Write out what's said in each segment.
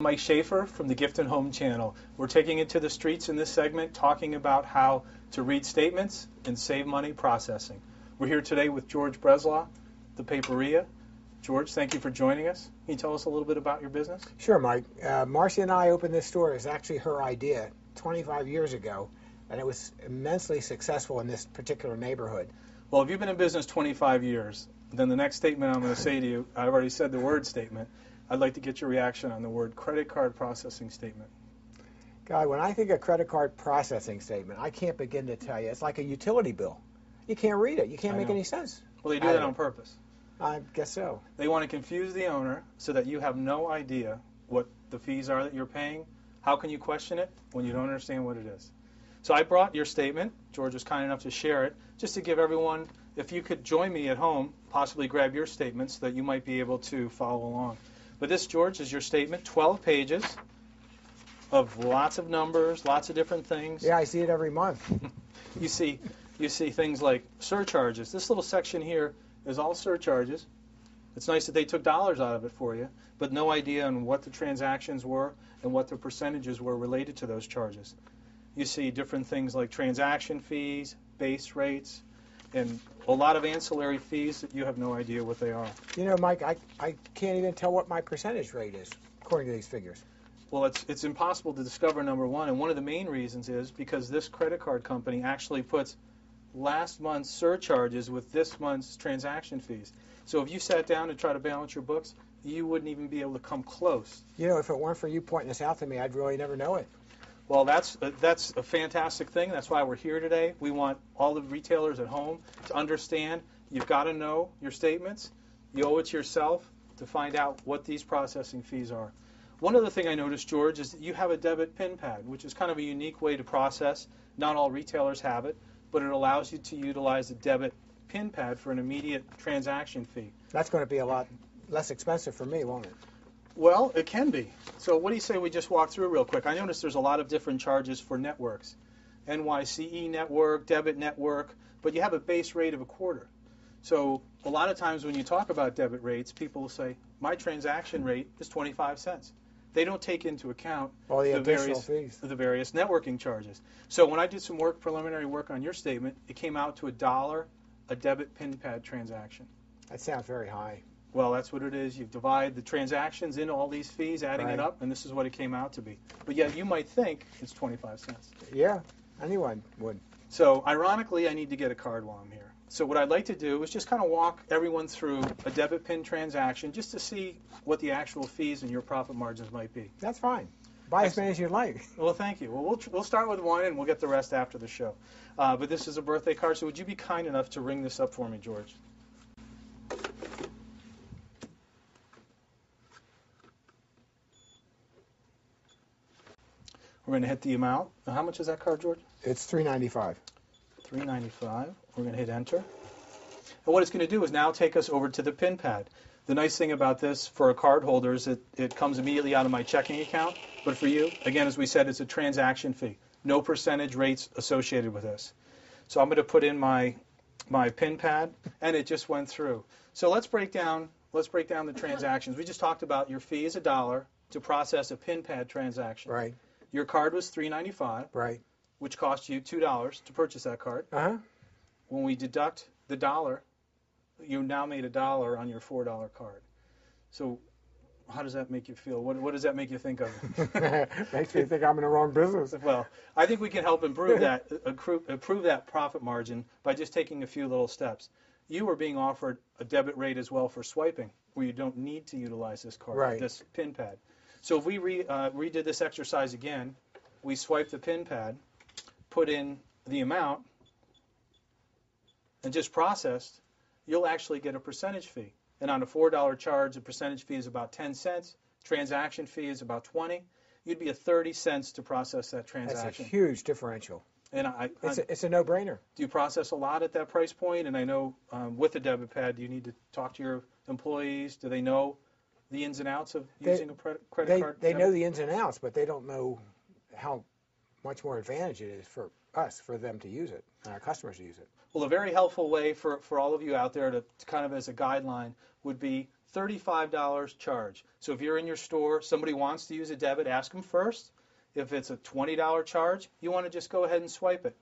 Mike Schaefer from the Gift and Home channel. We're taking it to the streets in this segment, talking about how to read statements and save money processing. We're here today with George Breslaw, the Paperia. George, thank you for joining us. Can you tell us a little bit about your business? Sure, Mike. Marcy and I opened this store. It was actually her idea 25 years ago, and it was immensely successful in this particular neighborhood. Well, if you've been in business 25 years, then the next statement I'm going to say to you, I've already said the word statement. I'd like to get your reaction on the word credit card processing statement. God, when I think of credit card processing statement, I can't begin to tell you. It's like a utility bill. You can't read it. You can't make any sense. Well, they do that on purpose. I guess so. They want to confuse the owner so that you have no idea what the fees are that you're paying. How can you question it when you don't understand what it is? So I brought your statement. George was kind enough to share it, just to give everyone, if you could join me at home, possibly grab your statement so that you might be able to follow along. But this, George, is your statement, 12 pages of lots of numbers, lots of different things. Yeah, I see it every month. You see things like surcharges. This little section here is all surcharges. It's nice that they took dollars out of it for you, but no idea on what the transactions were and what the percentages were related to those charges. You see different things like transaction fees, base rates, and a lot of ancillary fees that you have no idea what they are. You know, Mike, I can't even tell what my percentage rate is, according to these figures. Well, it's impossible to discover, number one, and one of the main reasons is because this credit card company actually puts last month's surcharges with this month's transaction fees. So if you sat down and tried to balance your books, you wouldn't even be able to come close. You know, if it weren't for you pointing this out to me, I'd really never know it. Well, that's a fantastic thing. That's why we're here today. We want all the retailers at home to understand you've got to know your statements. You owe it to yourself to find out what these processing fees are. One other thing I noticed, George, is that you have a debit PIN pad, which is kind of a unique way to process. Not all retailers have it, but it allows you to utilize a debit PIN pad for an immediate transaction fee. That's going to be a lot less expensive for me, won't it? Well, it can be. So what do you say we just walk through real quick? I noticed there's a lot of different charges for networks. NYCE network, debit network, but you have a base rate of a quarter. So a lot of times when you talk about debit rates, people will say, my transaction rate is 25 cents. They don't take into account all the various networking charges. So when I did some preliminary work on your statement, it came out to $1 a debit PIN pad transaction. That sounds very high. Well, that's what it is. You divide the transactions into all these fees, adding it up, and this is what it came out to be. But yet you might think it's 25 cents. Yeah, anyone would. So ironically, I need to get a card while I'm here. So what I'd like to do is just kind of walk everyone through a debit PIN transaction just to see what the actual fees and your profit margins might be. That's fine. Buy as many as you'd like. Well, thank you. Well, we'll start with one, and we'll get the rest after the show. But this is a birthday card, so would you be kind enough to ring this up for me, George? We're going to hit the amount. Now, how much is that card, George? It's $3.95. $3.95. We're going to hit enter. And what it's going to do is now take us over to the PIN pad. The nice thing about this for a card holder is it comes immediately out of my checking account. But for you, again, as we said, it's a transaction fee. No percentage rates associated with this. So I'm going to put in my PIN pad, and it just went through. So let's break down the transactions. We just talked about your fee is $1 to process a PIN pad transaction. Right. Your card was $3.95, right, which cost you $2 to purchase that card. Uh-huh. When we deduct the dollar, you now made $1 on your $4 card. So how does that make you feel? What does that make you think of? Makes me think I'm in the wrong business. Well, I think we can help improve that profit margin by just taking a few little steps. You are being offered a debit rate as well for swiping, where you don't need to utilize this card, right, this PIN pad. So if we redid this exercise again, we swipe the PIN pad, put in the amount, and just processed, you'll actually get a percentage fee. And on a $4 charge, the percentage fee is about 10 cents. Transaction fee is about 20. You'd be at 30 cents to process that transaction. That's a huge differential. And it's a no-brainer. Do you process a lot at that price point? And I know with the debit pad, do you need to talk to your employees? Do they know the ins and outs of using a credit card? They know the ins and outs, but they don't know how much more advantage it is for us, for them to use it, and our customers to use it. Well, a very helpful way for all of you out there to kind of as a guideline would be $35 charge. So if you're in your store, somebody wants to use a debit, ask them first. If it's a $20 charge, you want to just go ahead and swipe it.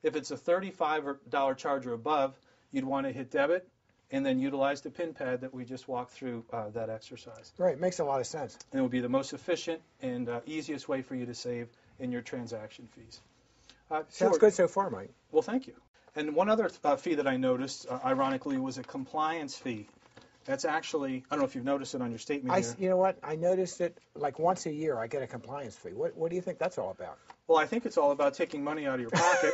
If it's a $35 charge or above, you'd want to hit debit and then utilize the PIN pad that we just walked through that exercise. Right, makes a lot of sense. And it will be the most efficient and easiest way for you to save in your transaction fees. Sounds good so far, Mike. Well, thank you. And one other fee that I noticed, ironically, was a compliance fee. That's actually, I don't know if you've noticed it on your statement here. You know what? I noticed it like once a year I get a compliance fee. What do you think that's all about? Well, I think it's all about taking money out of your pocket.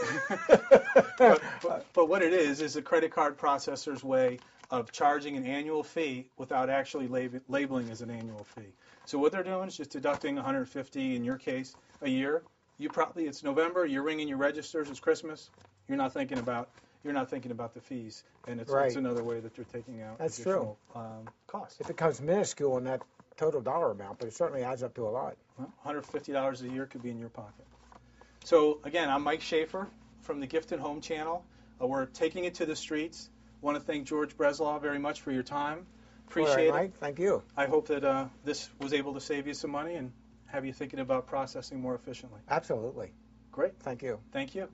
but what it is a credit card processor's way of charging an annual fee without actually labeling as an annual fee. So what they're doing is just deducting $150, in your case, a year. It's November, you're ringing your registers, it's Christmas. You're not thinking about the fees, and it's another way that they're taking out additional costs. It becomes minuscule in that total dollar amount, but it certainly adds up to a lot. Well, $150 a year could be in your pocket. So again, I'm Mike Schaefer from the Gift and Home channel. We're taking it to the streets. Want to thank George Breslaw very much for your time. Appreciate it. Mike. Thank you. I hope that this was able to save you some money and have you thinking about processing more efficiently. Absolutely. Great. Thank you. Thank you.